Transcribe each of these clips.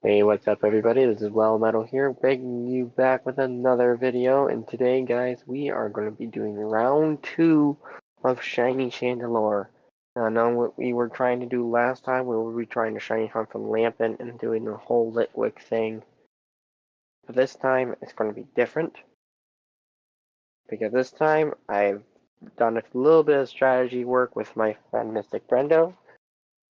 Hey, what's up everybody? This is Well Metal here, bringing you back with another video, and today, guys, we are going to be doing round 2 of Shiny Chandelure. Now, I know what we were trying to do last time, we were trying to shiny hunt from Lampent and doing the whole Litwick thing. But this time, it's going to be different, because this time, I've done a little bit of strategy work with my friend Mystic Brendo,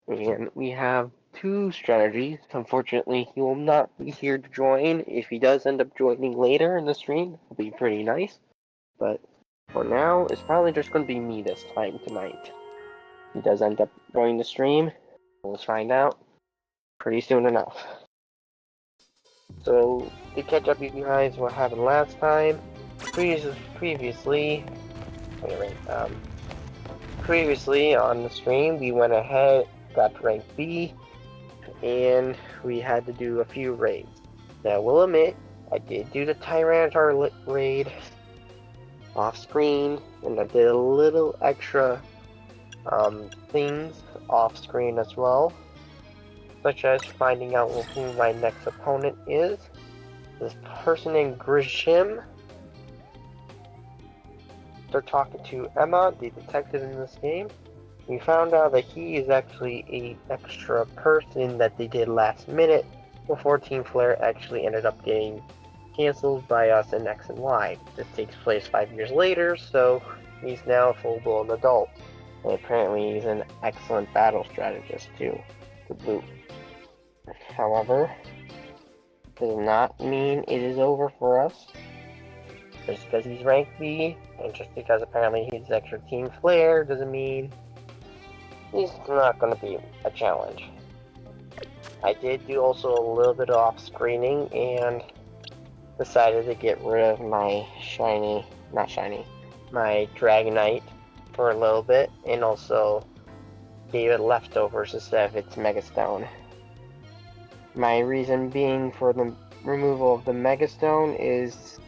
and we have two strategies. Unfortunately, he will not be here to join. If he does end up joining later in the stream, it'll be pretty nice. But for now, it's probably just going to be me this time tonight. If he does end up joining the stream, we'll find out pretty soon enough. So, to catch up you guys what happened last time, previously on the stream, we went ahead, got to rank B, and we had to do a few raids. Now, I will admit, I did do the Tyranitar raid off screen, and I did a little extra things off screen as well, such as finding out who my next opponent is. This person named Grishim. They're talking to Emma, the detective in this game. We found out that he is actually an extra person that they did last minute before Team Flare actually ended up getting cancelled by us in X and Y. This takes place 5 years later, so he's now a full-blown adult. And apparently he's an excellent battle strategist too, to boot. However, does not mean it is over for us. Just because he's rank B, and just because apparently he's extra Team Flare, doesn't mean he's not going to be a challenge. I did do also a little bit of off-screening and decided to get rid of my my Dragonite for a little bit, and also gave it leftovers instead of its Megastone. My reason being for the removal of the Megastone is,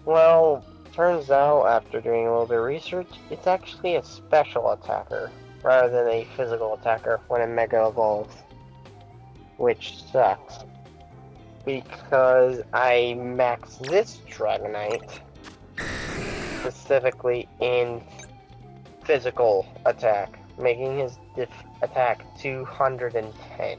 well, turns out after doing a little bit of research, it's actually a special attacker rather than a physical attacker when it Mega Evolves, which sucks, because I maxed this Dragonite specifically in physical attack, making his attack 210.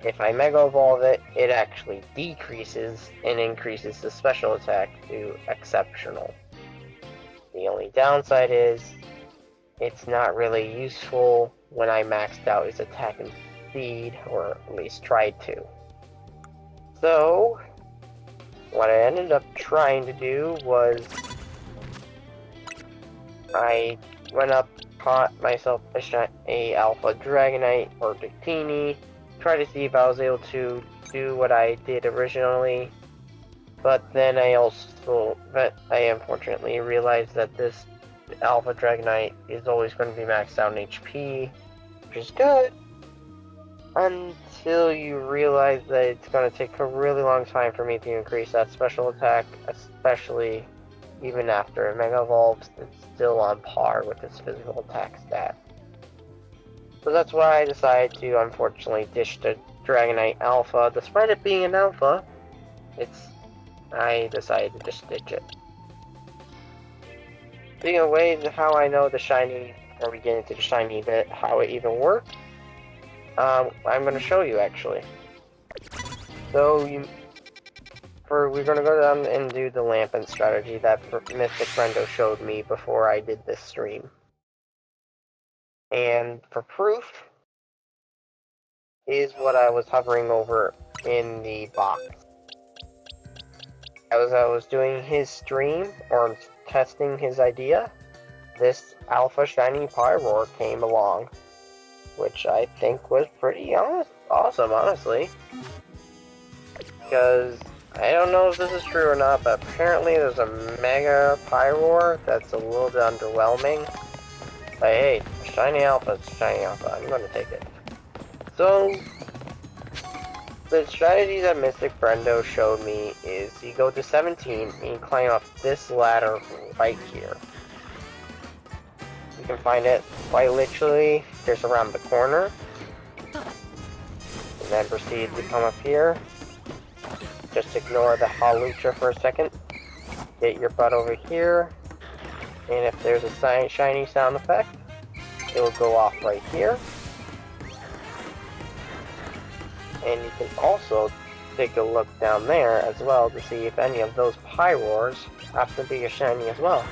If I Mega Evolve it, it actually decreases and increases the special attack to exceptional. The only downside is it's not really useful when I maxed out his attack and speed, or at least tried to. So, what I ended up trying to do was I went up, caught myself a Alpha Dragonite or Victini, tried to see if I was able to do what I did originally, but then I unfortunately realized that this Alpha Dragonite is always going to be maxed out in HP, which is good, until you realize that it's going to take a really long time for me to increase that special attack, especially even after it Mega Evolves. It's still on par with its physical attack stat. So that's why I decided to unfortunately ditch the Dragonite Alpha. Despite it being an Alpha, I decided to just ditch it. Speaking of ways of how I know the shiny, or we get into the shiny bit, how it even works, I'm going to show you actually. So we're going to go down and do the Lampent strategy that Mystic Brendo showed me before I did this stream. And for proof, is what I was hovering over in the box. As I was doing his stream, or testing his idea, this Alpha Shiny Pyroar came along, which I think was pretty awesome, honestly. Because, I don't know if this is true or not, but apparently there's a Mega Pyroar that's a little bit underwhelming. But hey, Shiny Alpha is Shiny Alpha, I'm gonna take it. So, the strategy that Mystic Brendo showed me is you go to 17 and you climb up this ladder right here. You can find it quite literally just around the corner. And then proceed to come up here. Just ignore the Halucha for a second. Get your butt over here. And if there's a shiny sound effect, it will go off right here. And you can also take a look down there as well to see if any of those Pyroars happen to be a shiny as well.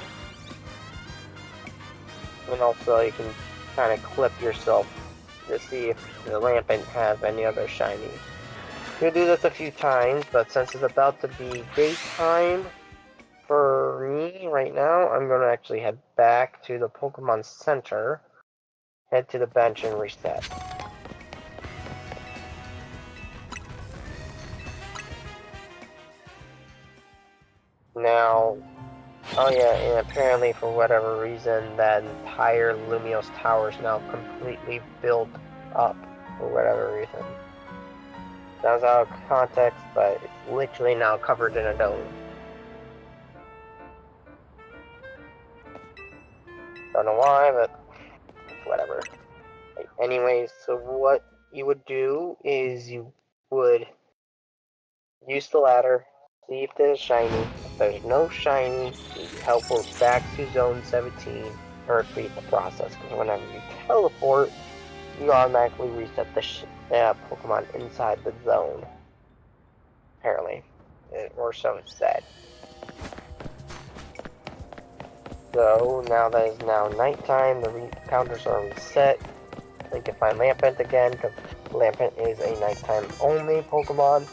And also you can kind of clip yourself to see if the Lampent has any other shiny. You'll do this a few times, but since it's about to be daytime for me right now, I'm going to actually head back to the Pokemon Center, head to the bench and reset. Now, oh yeah, and apparently for whatever reason, that entire Lumiose Tower is now completely built up for whatever reason. Sounds out of context, but it's literally now covered in a dome. Don't know why, but whatever. Anyways, so what you would do is you would use the ladder, see if there's shiny. If there's no shiny, you teleport back to Zone 17 or repeat the process, because whenever you teleport, you automatically reset the Pokemon inside the zone. Apparently. Or so it's said. So, now that it's now nighttime, the counters are reset. You can find Lampent again, because Lampent is a nighttime only Pokemon.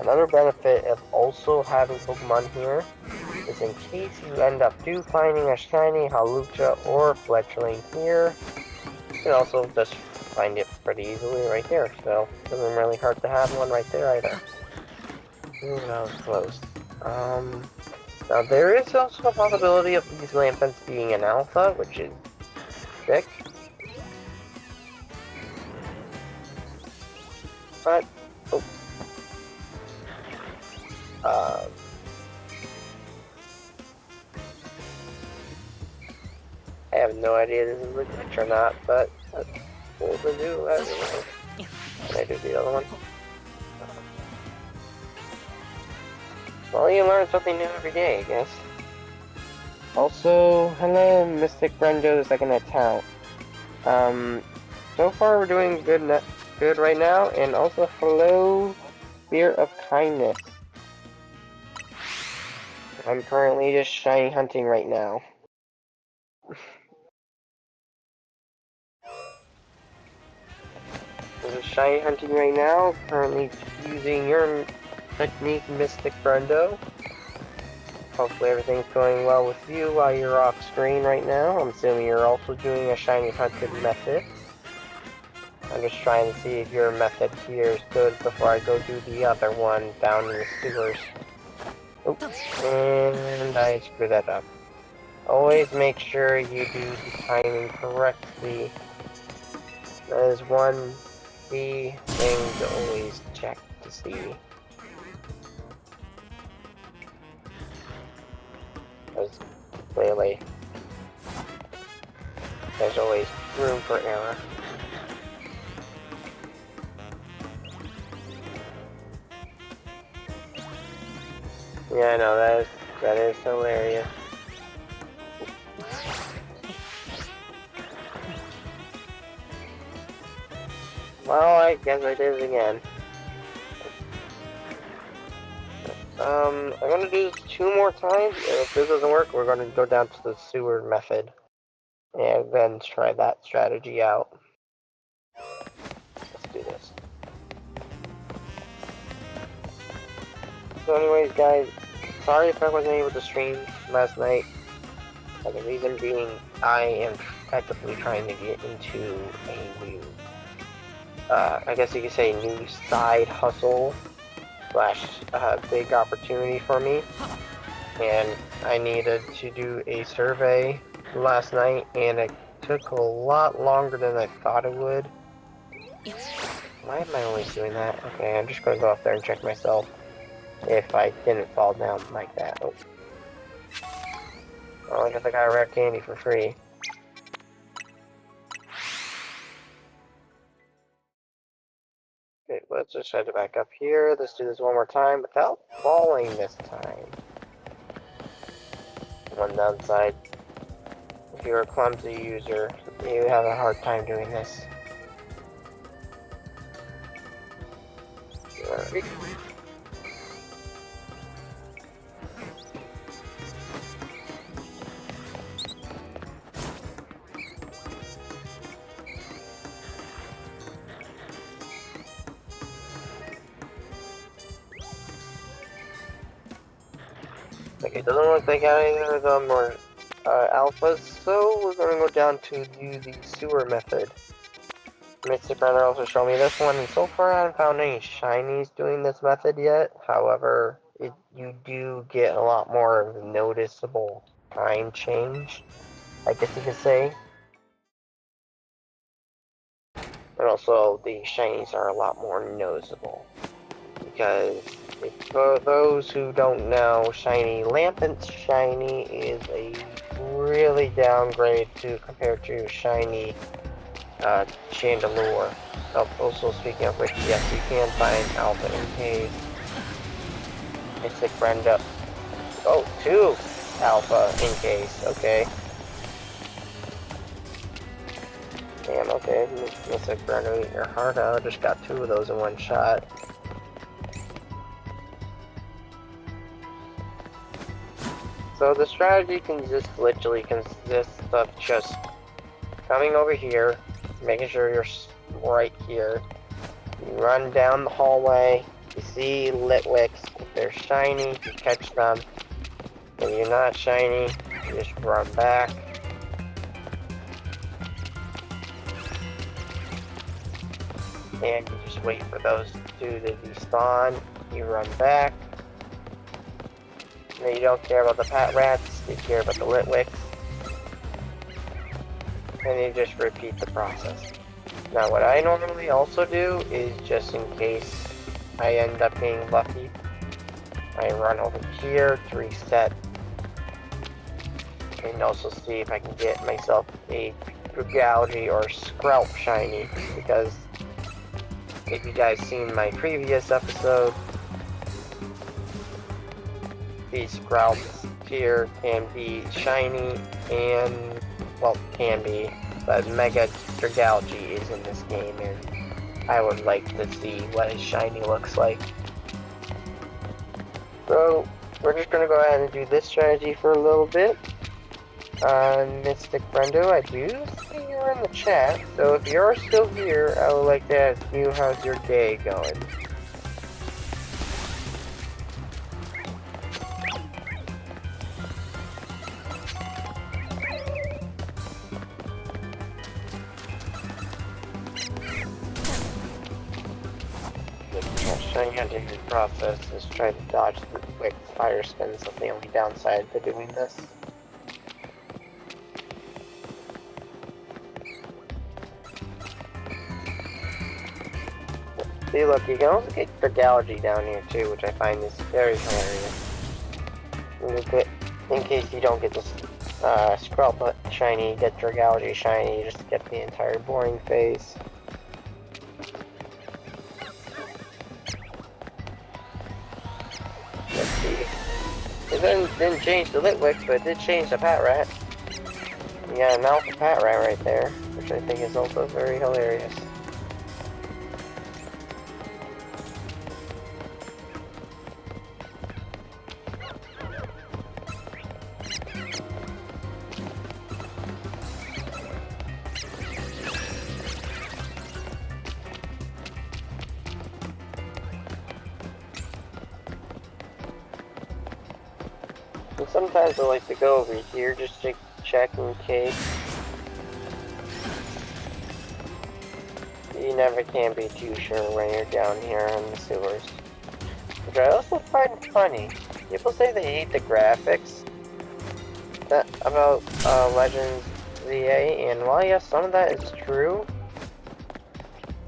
Another benefit of also having Pokemon here is in case you end up finding a shiny Halucha or Fletchling here, you can also just find it pretty easily right here, so it doesn't really hurt to have one right there either. Ooh, that was close. Now there is also a possibility of these Lampents being an alpha, which is sick. But, oh. I have no idea if this is a glitch or not, but that's cool to do anyway. Can I do the other one? Well, you learn something new every day, I guess. Also, hello, Mystic Brenjo the second account. So far we're doing good right now, and also hello, Spirit of Kindness. I'm currently just shiny hunting right now. I'm just shiny hunting right now, currently using your technique, Mystic Brendo. Hopefully everything's going well with you while you're off screen right now. I'm assuming you're also doing a shiny hunted method. I'm just trying to see if your method here is good before I go do the other one down in the sewers. Oops, and I screwed that up. Always make sure you do the timing correctly. That is one key thing to always check to see. Because clearly, there's always room for error. Yeah, I know, that is hilarious. Well, I guess I did it again. I'm gonna do this 2 more times, and if this doesn't work, we're gonna go down to the sewer method, and then try that strategy out. Let's do this. So anyways, guys, sorry if I wasn't able to stream last night. The reason being, I am actively trying to get into a new, I guess you could say new side hustle / big opportunity for me. And I needed to do a survey last night, and it took a lot longer than I thought it would. Why am I always doing that? Okay, I'm just gonna go up there and check myself if I didn't fall down like that. Oh, I guess I got a rare candy for free. Okay, let's just head back up here. Let's do this one more time without falling this time. One downside, if you're a clumsy user, you have a hard time doing this. Alright. Okay, doesn't look like either of them are alphas, so we're going to go down to do the sewer method. Mystic Brother also showed me this one, and so far I haven't found any shinies doing this method yet. However, you do get a lot more of a noticeable time change, I guess you could say. And also, the shinies are a lot more noticeable. Because, for those who don't know, shiny Lampent shiny is a really downgrade compared to shiny Chandelure. Also, speaking of which, yes, you can find Alpha in case. Mystic Brenda. Oh, 2 Alpha in case, okay. Damn, okay. Mystic Brenda, eat your heart out. Just got 2 of those in one shot. So the strategy literally consists of just coming over here, making sure you're right here. You run down the hallway, you see Litwicks. If they're shiny, you catch them. If you're not shiny, you just run back. And you just wait for those 2 to despawn. You run back. And you don't care about the Pat Rats, you care about the Litwicks. And you just repeat the process. Now what I normally also do is, just in case I end up being lucky, I run over here to reset. And also see if I can get myself a Dragalge or Skrelp shiny, because if you guys seen my previous episode, these Skrelps here can be shiny and, well, can be, but Mega Dragalge is in this game, and I would like to see what his shiny looks like. So, we're just going to go ahead and do this strategy for a little bit. Mystic Brendo, I do see you're in the chat, so if you're still here, I would like to ask you, how's your day going? Showing how to do the process is try to dodge the quick fire spins. That's the only downside to doing this. See, look, you can also get Dragalge down here too, which I find is very hilarious. In case you don't get this Skrelp shiny, get Dragalge shiny, you just get the entire boring phase. Let's see. It didn't change the Litwick, but it did change the Pat Rat. You got an Alpha Pat Rat right there, which I think is also very hilarious. And sometimes I like to go over here just to check in case. You never can be too sure when you're down here in the sewers. Which I also find funny. People say they hate the graphics about Legends ZA, and while yes, some of that is true,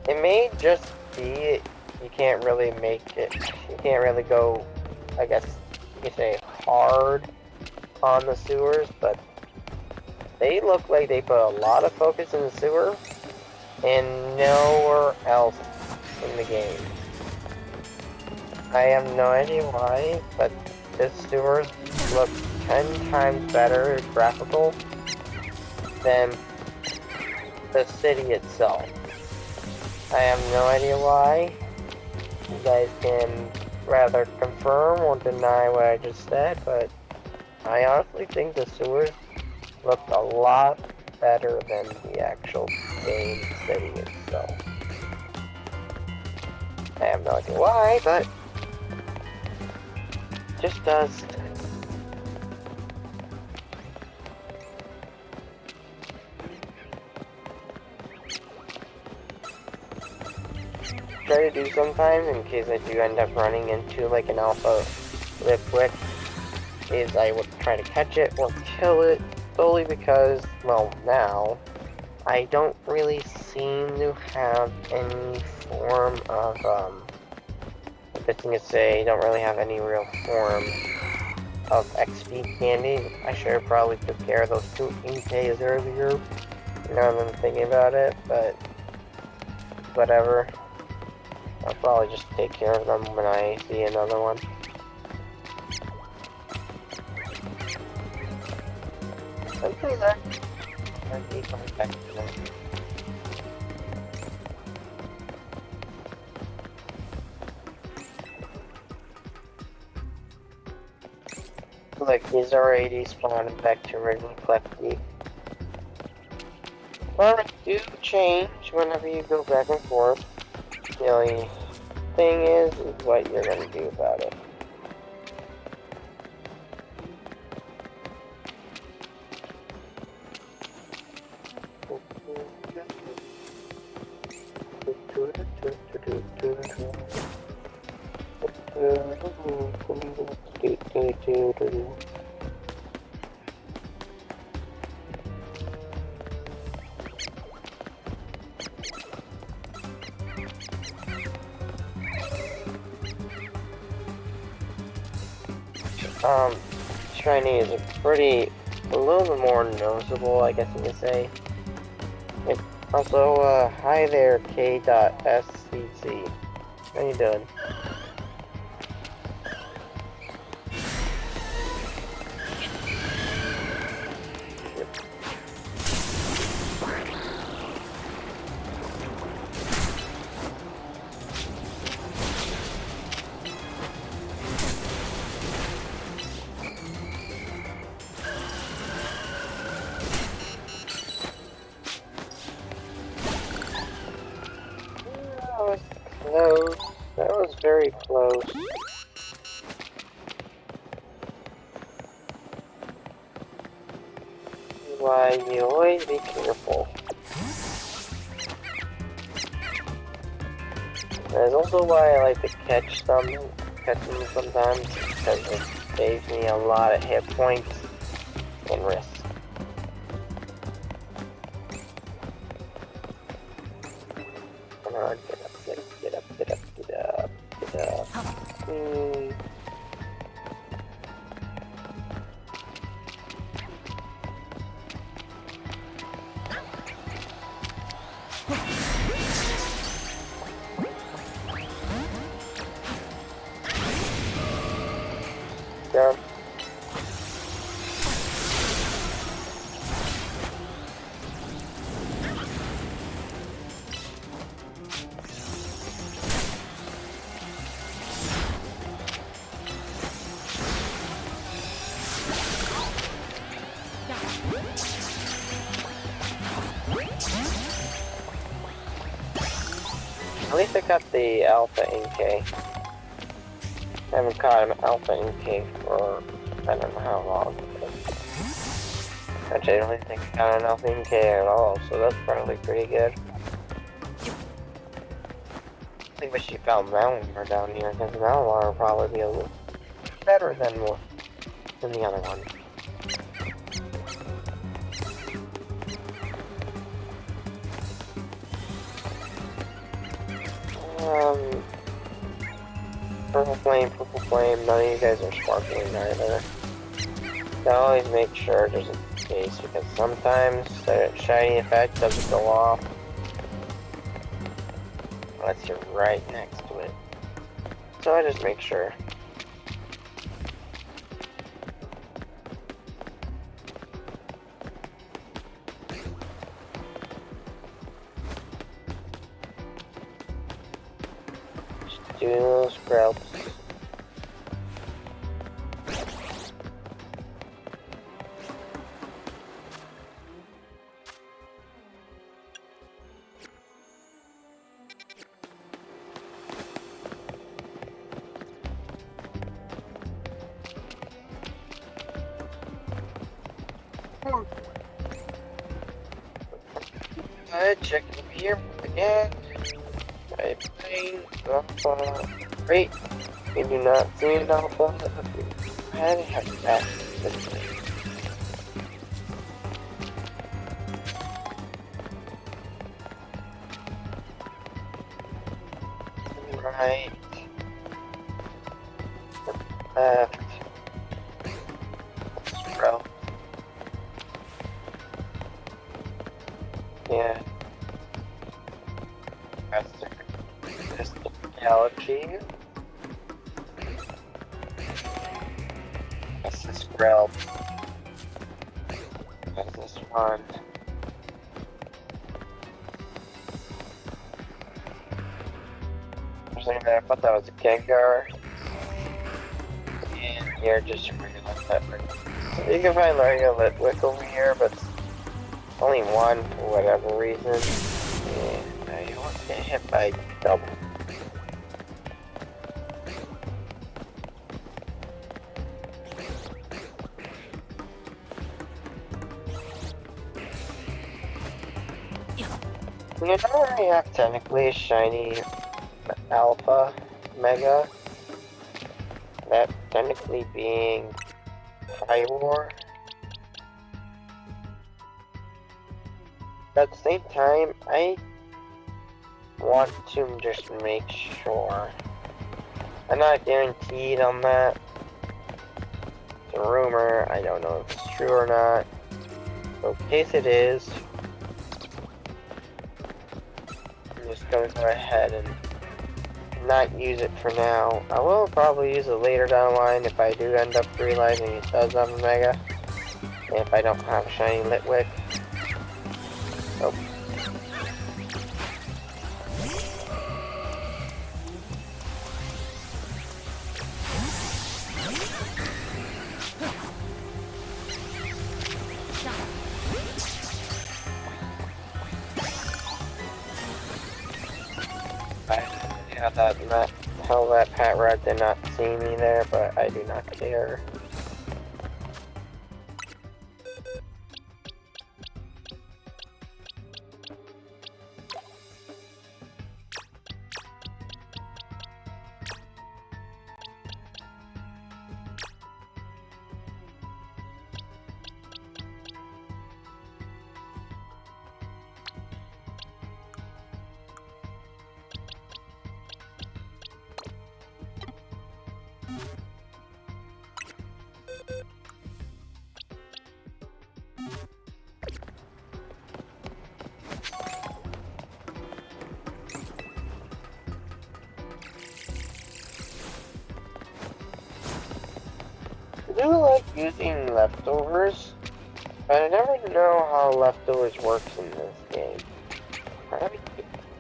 it may just be you can't really make it, you can't really go, I guess you could say, hard on the sewers, but they look like they put a lot of focus in the sewer and nowhere else in the game. I have no idea why, but this sewers look 10 times better graphical than the city itself. I have no idea why. You guys can rather confirm or deny what I just said, but I honestly think the sewers look a lot better than the actual game city itself. I have no idea why, but it just does. Try to do sometimes in case I do end up running into like an alpha liquid is I would try to catch it or kill it solely because, well, now I don't really seem to have any form of the thing to say, don't really have any real form of XP candy. I should have probably took care of those 2 EKs earlier, now that I'm thinking about it, but whatever. I'll probably just take care of them when I see another one. Something that might be coming back to them. Like, he's already spawning back to original Clefty. Well, it do change whenever you go back and forth. The only thing is what you're gonna do about it. Shiny is a little bit more noticeable, I guess you could say. It also, hi there, K.SCC. How you doing? Close. That was very close. Why, you always be careful. That's also why I like to catch them sometimes, because it saves me a lot of hit points and risk. Come on, get up. Down. At least I got the Alpha NK. I haven't caught an Alpha NK for I don't know how long. Actually, I don't think I got an Alpha NK at all, so that's probably pretty good. I wish you found Malware down here, because Malware will probably be a little better than the other one. Purple flame, none of you guys are sparkling either. So always make sure just in case, because sometimes the shiny effect doesn't go off. unless you're right next to it. So I just make sure. Just doing little scrubs. Check over here again. Alpha. Great. We do not see an alpha. I have that. Right. Left. Bro. Yeah. That's the galaxy. That's this realm. That's this one. For a second there, I thought that was a Gengar. And here, just a regular pepper. So you can find regular Litwick over here, but only one for whatever reason. And I don't want to get hit by double. You don't already have technically a shiny alpha mega. That technically being Pyroar. But at the same time, I want to just make sure. I'm not guaranteed on that. It's a rumor. I don't know if it's true or not. So in case it is, I'm just going to go ahead and not use it for now. I will probably use it later down the line if I do end up realizing it does have a mega. And if I don't have a shiny Litwick. Nope. I thought that hell that Pat Rat did not see me there, but I do not care. I do like using leftovers, but I never know how leftovers works in this game. I haven't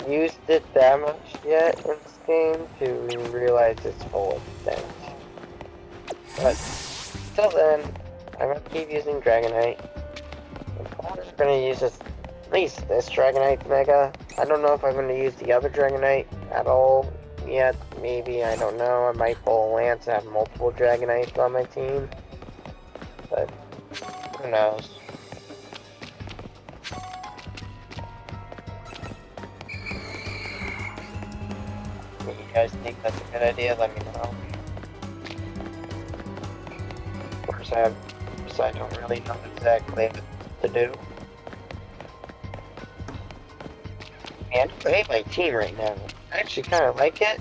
used it that much yet in this game to realize its full extent. But till then, I'm gonna keep using Dragonite. I'm just gonna use this, at least this Dragonite Mega. I don't know if I'm gonna use the other Dragonite at all yet. Maybe, I don't know. I might pull a Lance and have multiple Dragonites on my team. But who knows? If you guys think that's a good idea, let me know. Of course, I don't really know exactly what to do. Man, I hate my team right now. I actually kind of like it.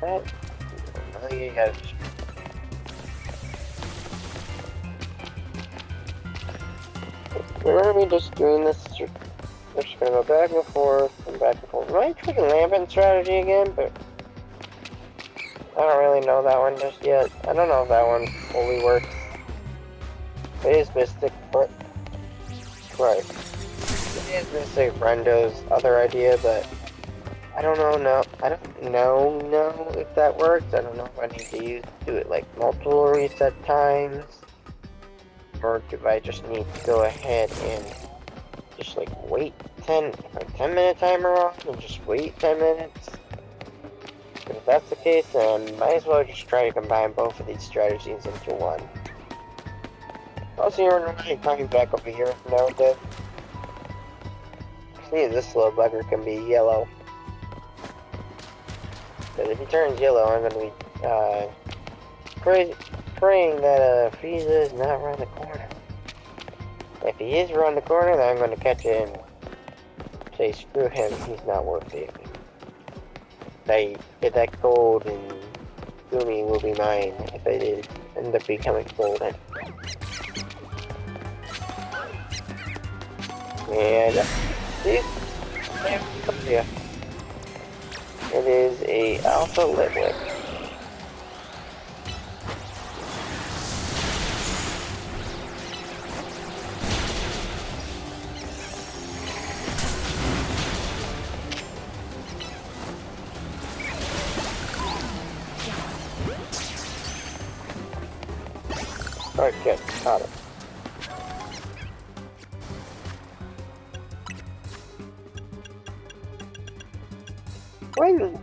But, well, you guys. Remember me just doing this we're just gonna go back and forth and back and forth. I might try the Lambent strategy again, but I don't really know that one just yet. I don't know if that one fully works. It is Mystic, but right. It is Mystic Brendo's other idea, but I don't know. No, I don't know if that works. I don't know if I need to do it like multiple reset times, or if I just need to go ahead and just like wait 10-minute timer on and just wait 10 minutes. If that's the case, then might as well just try to combine both of these strategies into one. Also, you're coming back over here now, Dave. See, this little bugger can be yellow. Because if he turns yellow, I'm going to be praying that Frieza is not around the corner. If he is around the corner, then I'm going to catch him and say, screw him, he's not worth it. I get that gold, and Gumi will be mine if I did end up becoming golden. And see, yeah. It is a Alpha Litwick. Alright, good. Got it.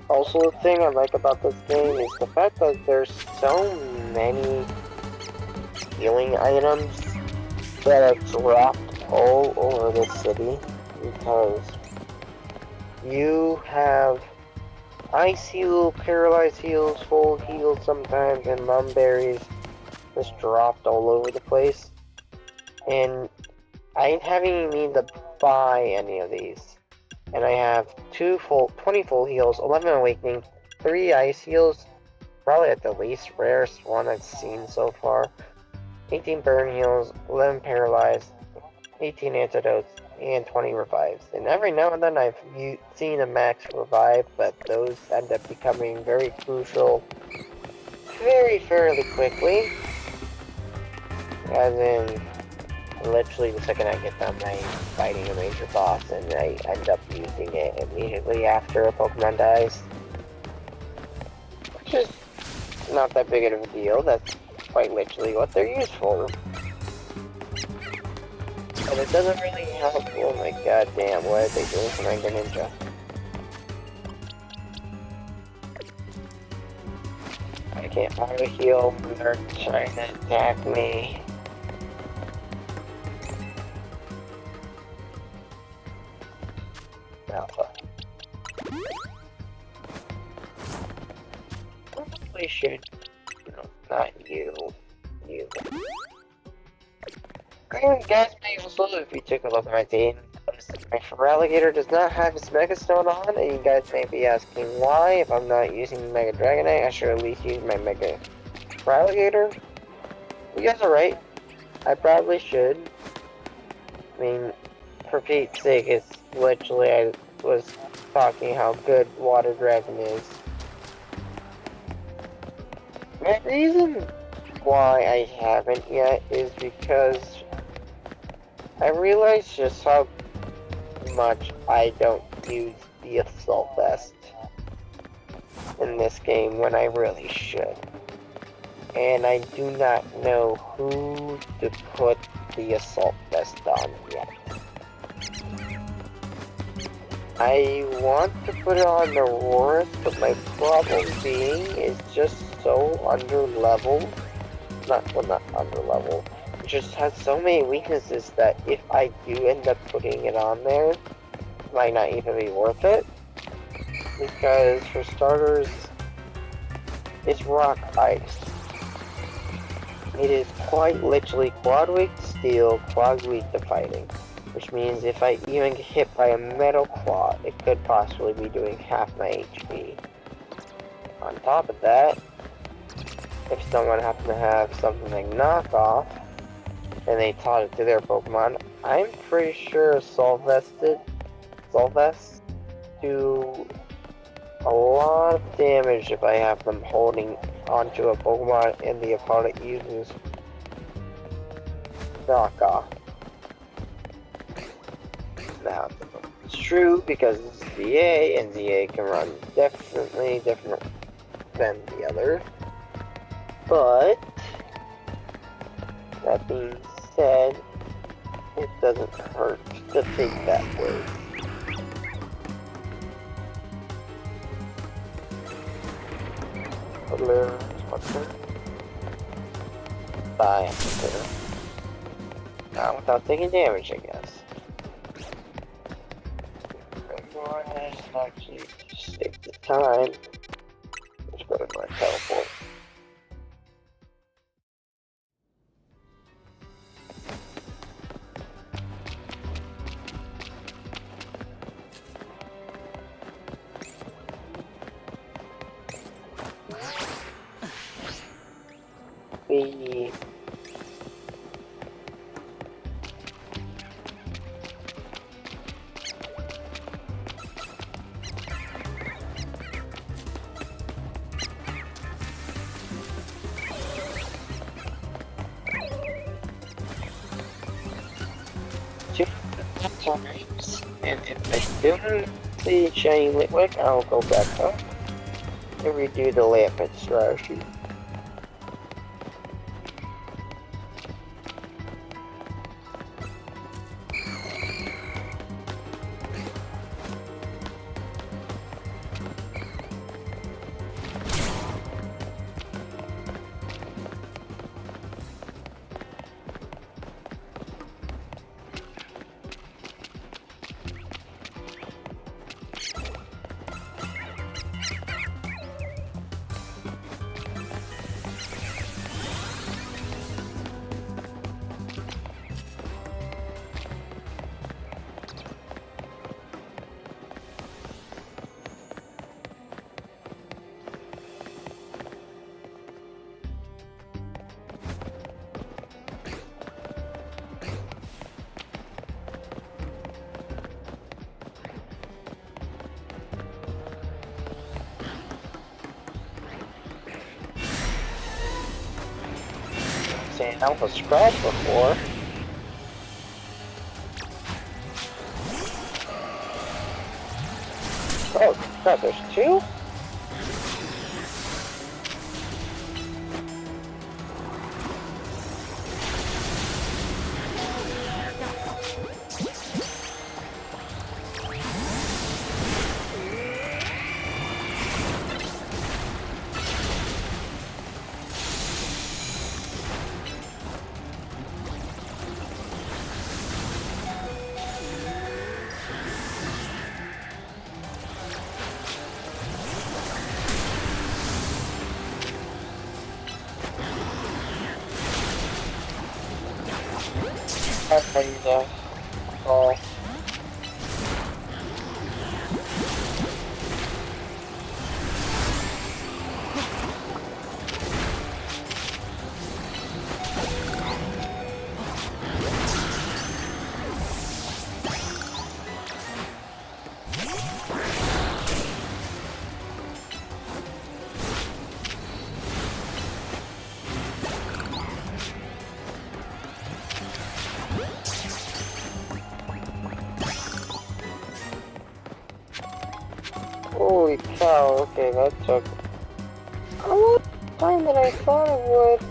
Also, the thing I like about this game is the fact that there's so many healing items that are dropped all over the city, because you have ice heal, paralyzed heals, full heals sometimes, and mum berries just dropped all over the place. And I haven't even need to buy any of these. And I have 20 full heals, 11 awakening, 3 ice heals, probably at the least rarest one I've seen so far, 18 burn heals, 11 paralyzed, 18 antidotes, and 20 revives. And every now and then I've seen a max revive, but those end up becoming very crucial fairly quickly. As in, literally the second I get done, I'm fighting a major boss, and I end up using it immediately after a Pokemon dies. Which is not that big of a deal. That's quite literally what they're used for. And it doesn't really help. Oh my god damn, what are they doing to Manga Ninja? I can't auto heal when they're trying to attack me. Alpha. Probably should. No, not you. You. Anyway, guys, also, if you took a look at my team, my Feraligatr does not have his Mega Stone on, and you guys may be asking why. If I'm not using Mega Dragonite, I should at least use my Mega Feraligatr. You guys are right. I probably should. I mean, for Pete's sake, it's literally, I was talking how good Water Dragon is. The reason why I haven't yet is because I realized just how much I don't use the Assault Vest in this game when I really should. And I do not know who to put the Assault Vest on yet. I want to put it on the Aurorus, but my problem being is just so under-leveled. Not under-leveled. It just has so many weaknesses that if I do end up putting it on there, it might not even be worth it. Because, for starters, it's rock ice. It is quite literally quad weak to steel, quad weak to fighting. Which means if I even get hit by a metal claw, it could possibly be doing half my HP. On top of that, if someone happened to have something like knockoff, and they taught it to their Pokemon, I'm pretty sure Assault Vested Soul Vests do a lot of damage if I have them holding onto a Pokemon and the opponent uses knockoff. Now, it's true because it's ZA, and ZA can run definitely different than the other. But, that being said, it doesn't hurt to think that way. Die there. Not without taking damage, I guess. Go ahead and actually just take the time. Let's go to my teleport. The times, and if I still see shiny Litwick, I'll go back up and redo the Lampet strategy. Seen Alpha Scratch before. Oh crap, there's two? Oh. Holy cow, okay, that took a lot of time than I thought it would.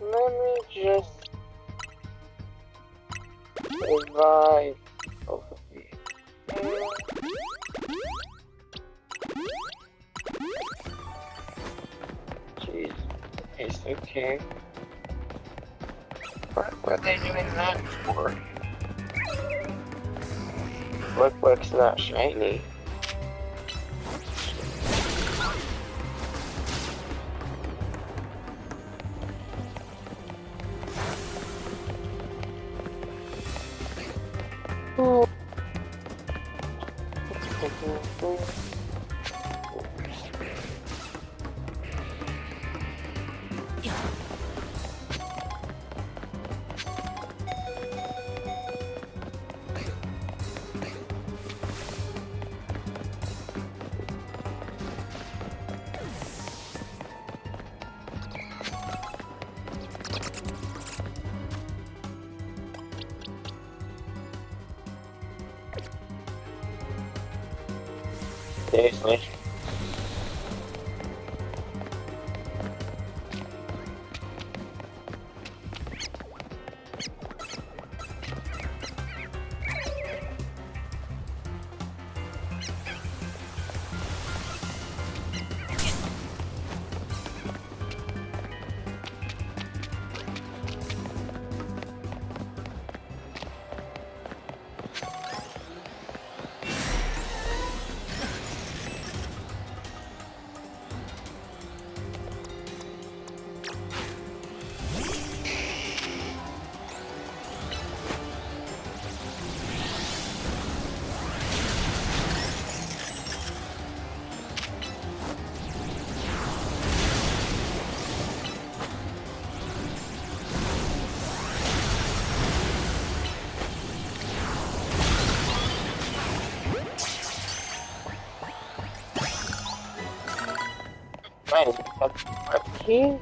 Let me just revive both of these. Jeez, it's okay. What were they doing that for? Litwick's not shiny. Oh. Seriously. Nice. Up here.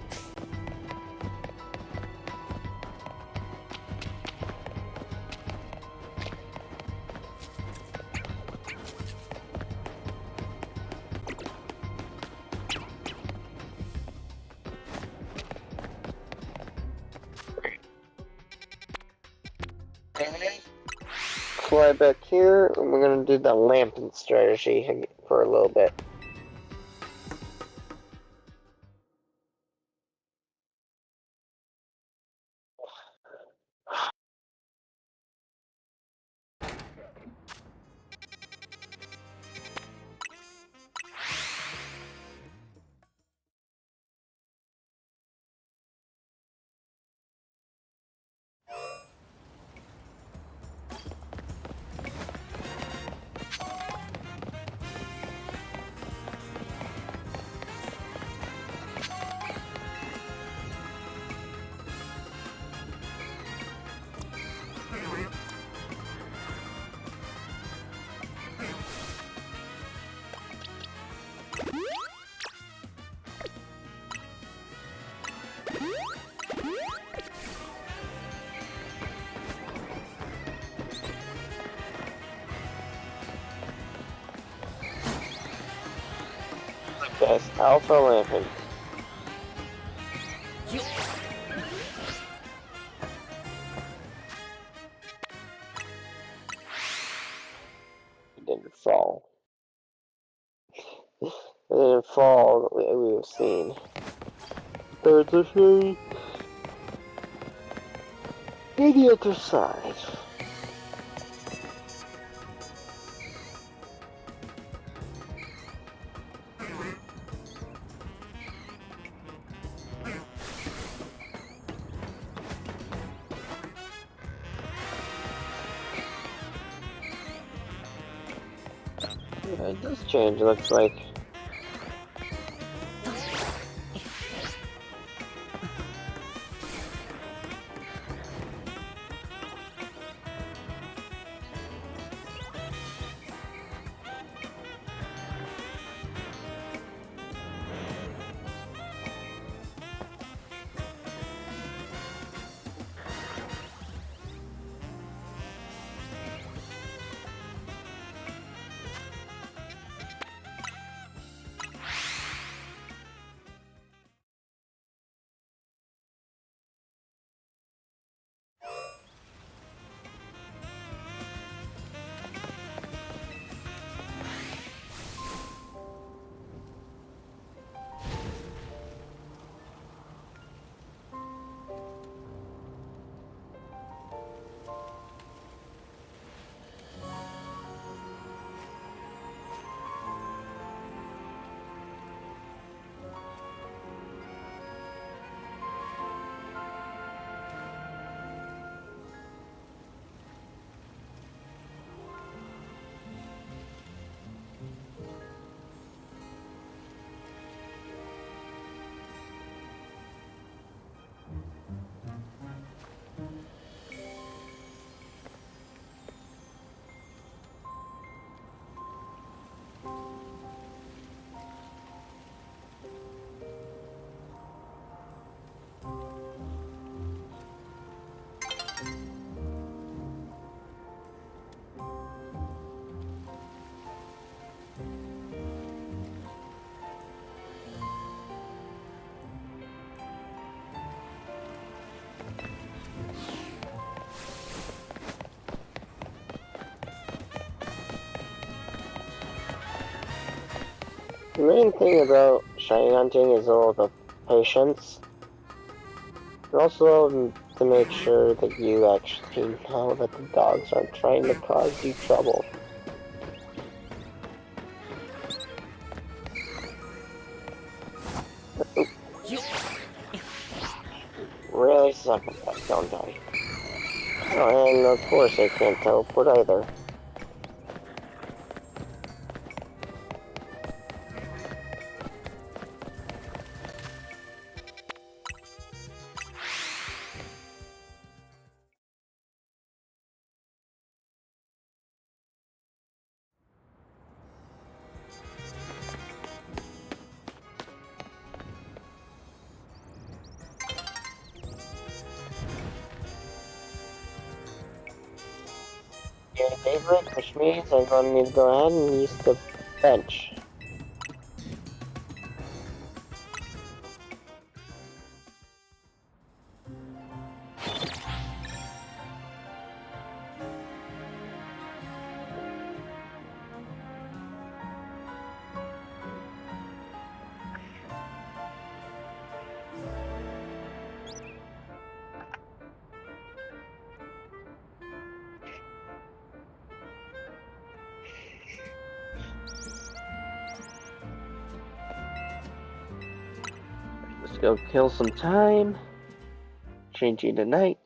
Fly back here, and we're gonna do the lamping strategy for a little bit. Yes, Alpha Lamping. It didn't fall. It didn't fall the way we've seen. There's a shade. To the other side. Yeah, it does change, it looks like. The main thing about shiny hunting is all the patience. And also to make sure that you actually know that the dogs aren't trying to cause you trouble. Really suck at that, don't I? Oh, and of course I can't teleport either. Your favorite, which means I'm going to need to go ahead and use the bench. Let's go kill some time. Changing to night.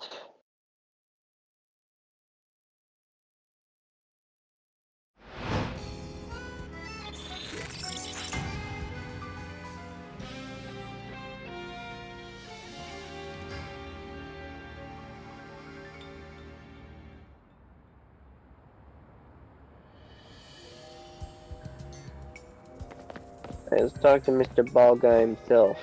Let's talk to Mr. Ball Guy himself.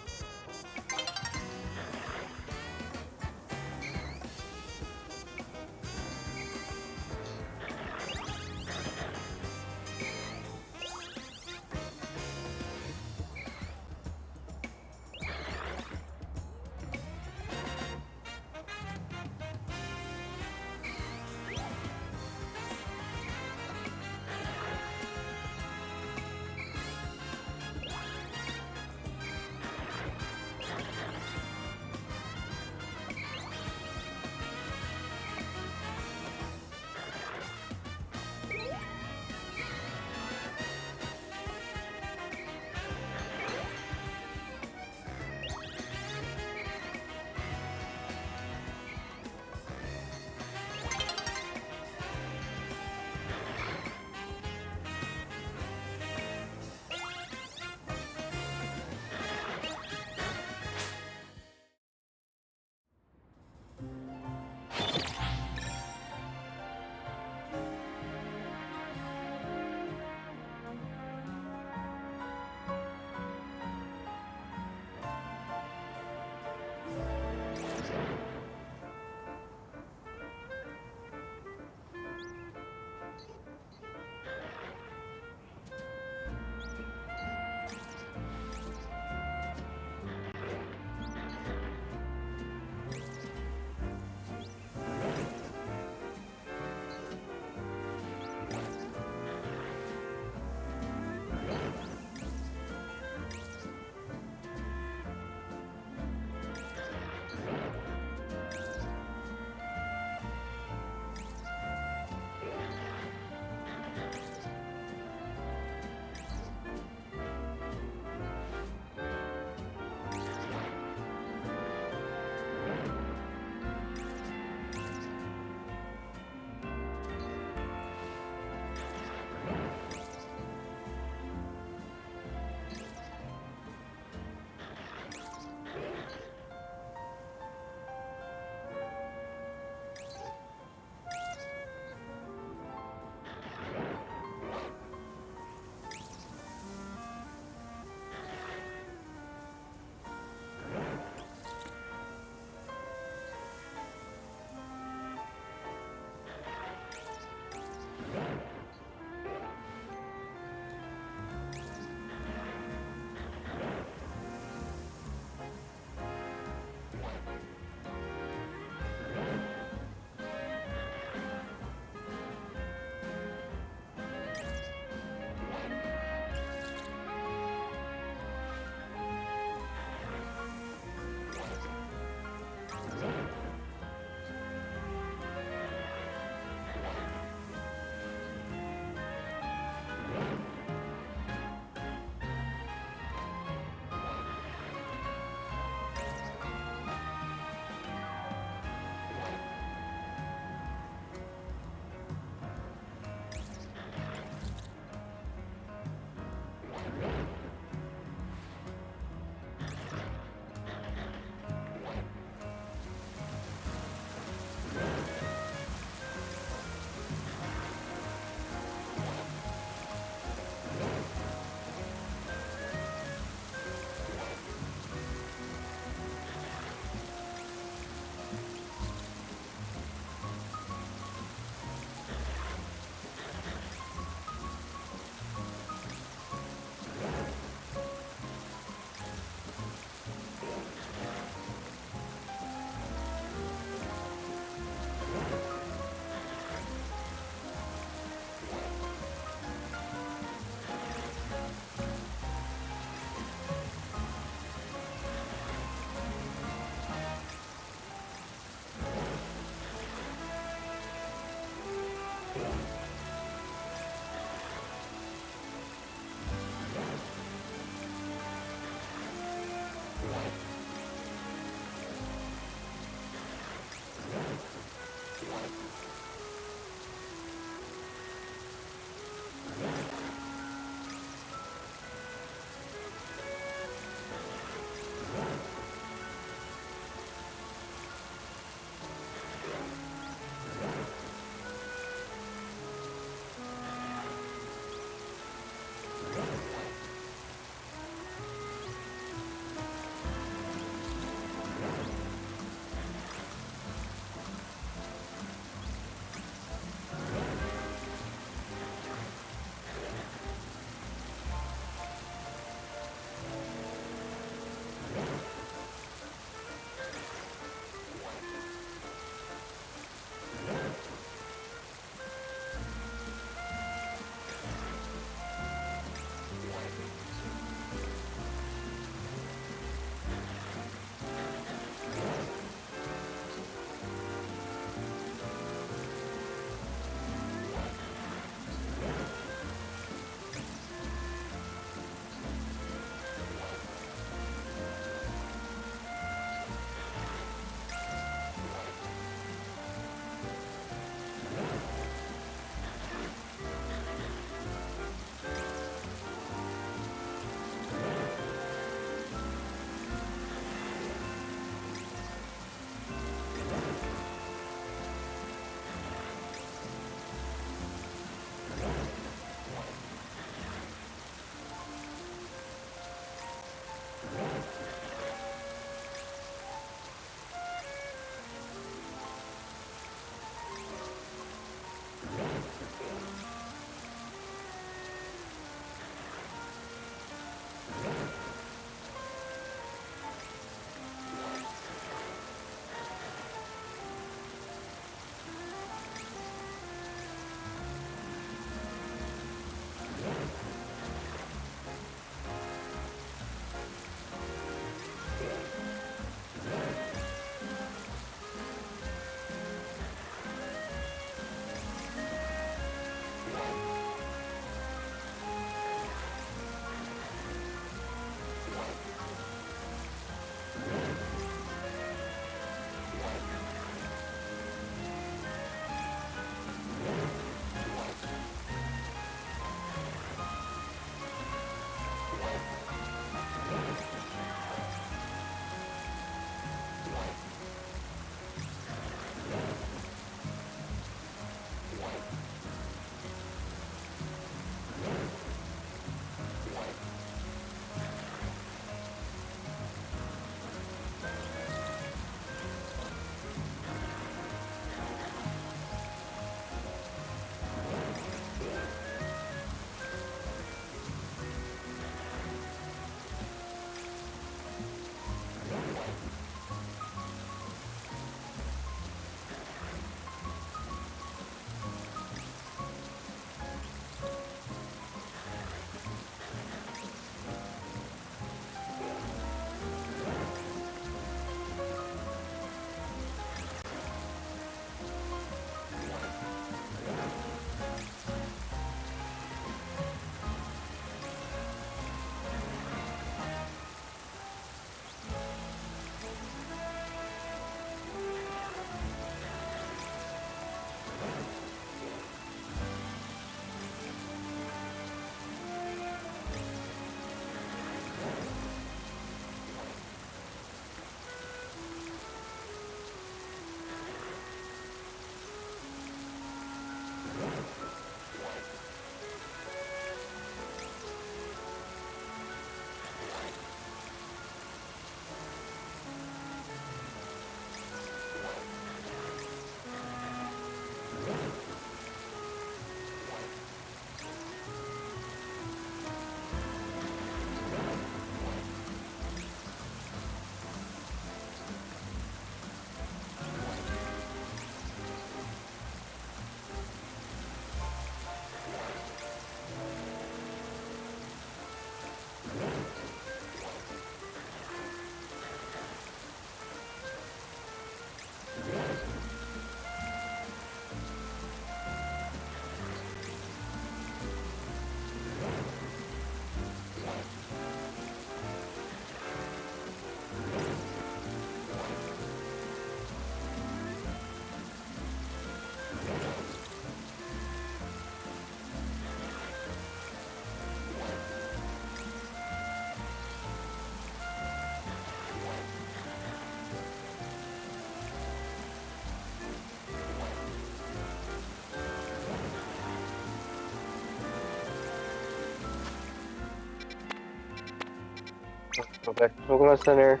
Go back to Pokemon Center.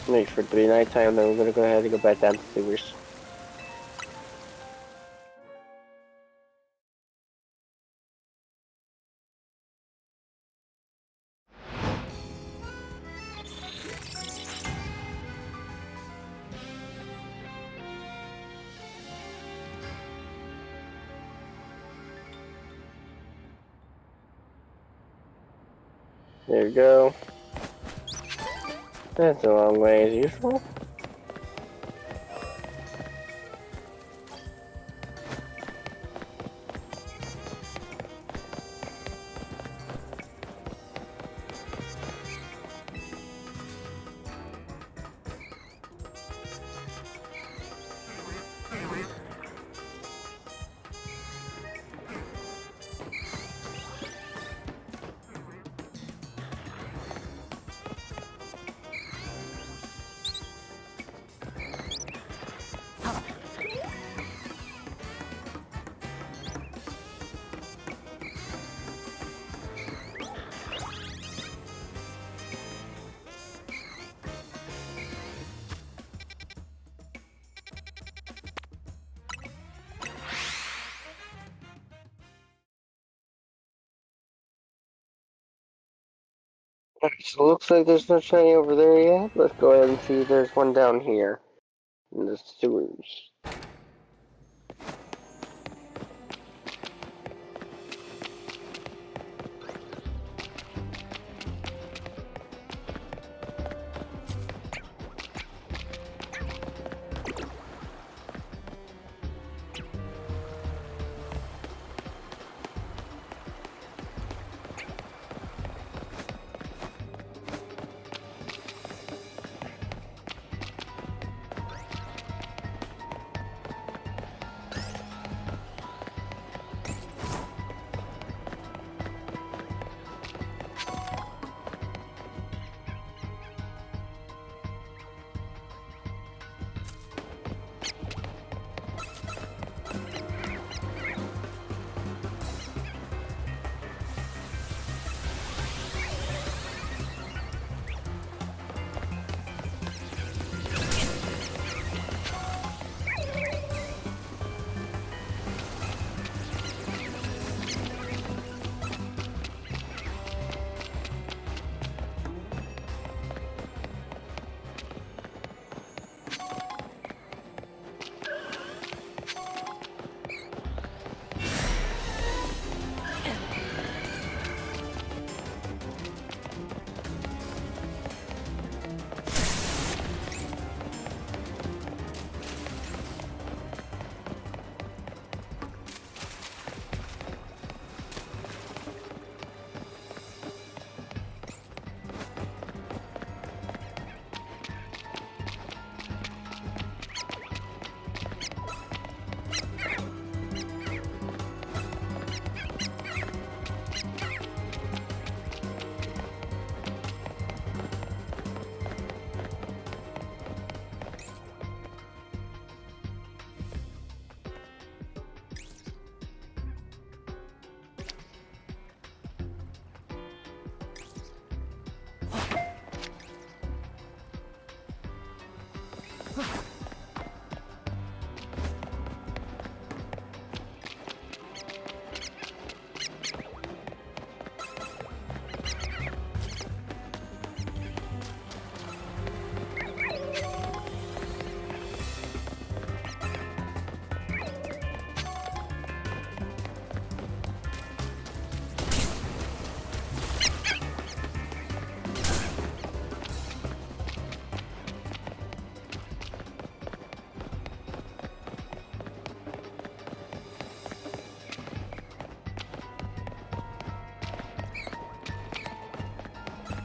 Make sure it to be nighttime, then we're gonna go ahead and go back down to sewers. There you go. That's a long way as usual. So it looks like there's no shiny over there yet. Let's go ahead and see if there's one down here in the sewers.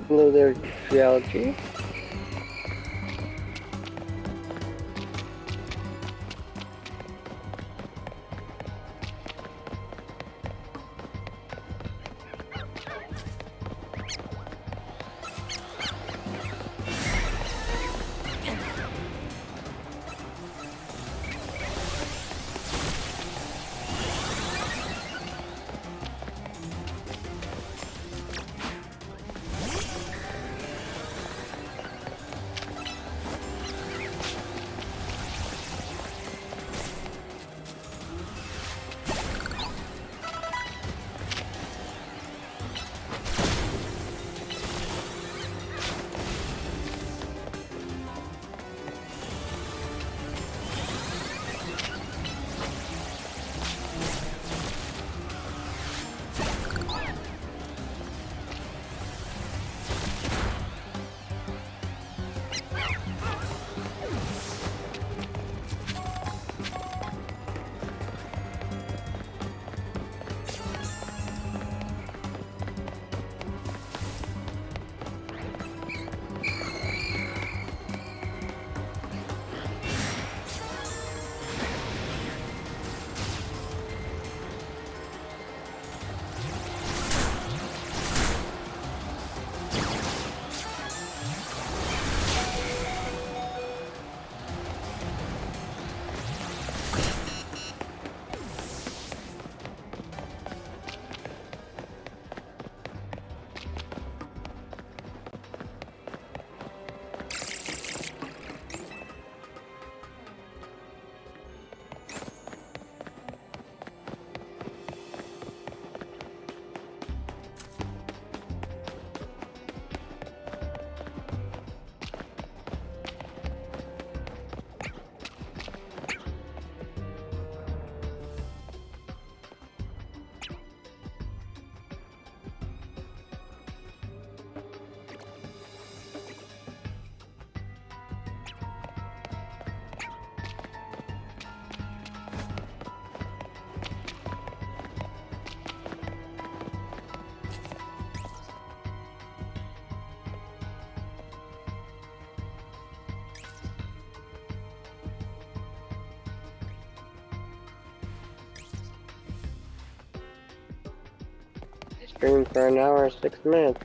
Hello there, Geology. Stream for an hour and 6 minutes.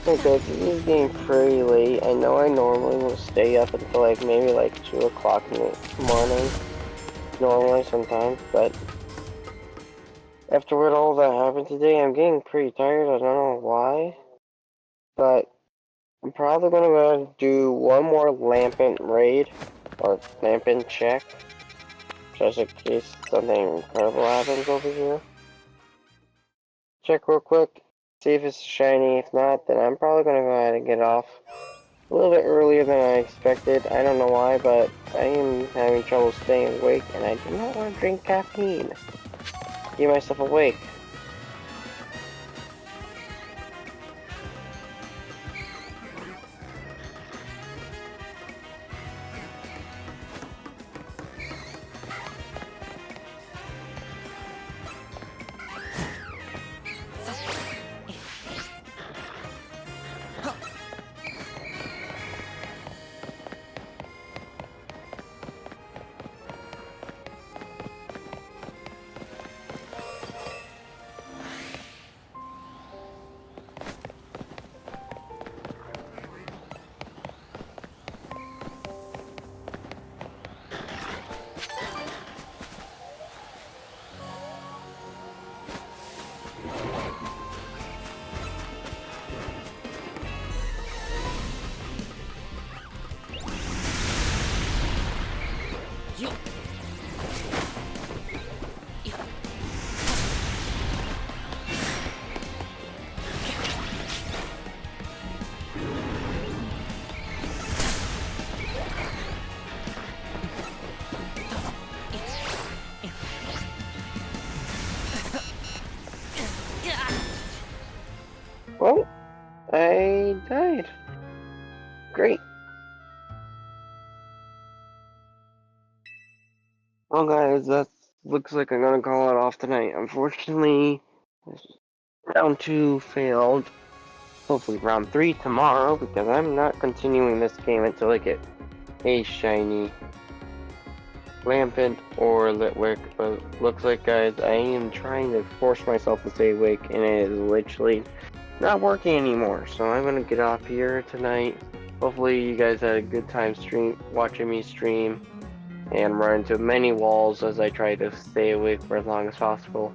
Okay, this is getting pretty late. I know I normally will stay up until like maybe like 2 o'clock in the morning. Normally sometimes, but after what all that happened today, I'm getting pretty tired. I don't know why. But I'm probably gonna go do one more Lampent raid or Lampent check. Just in case something incredible happens over here. Check real quick. See if it's shiny. If not, then I'm probably gonna go ahead and get off a little bit earlier than I expected. I don't know why, but I am having trouble staying awake, and I do not want to drink caffeine. Keep myself awake. Well, I died. Great. Well, guys, that looks like I'm gonna call it off tonight. Unfortunately, round 2 failed. Hopefully round 3 tomorrow, because I'm not continuing this game until I get a shiny Lampent or Litwick. But looks like, guys, I am trying to force myself to stay awake, and it is literally not working anymore. So I'm gonna get off here tonight. Hopefully you guys had a good time watching me stream and run into many walls as I try to stay awake for as long as possible.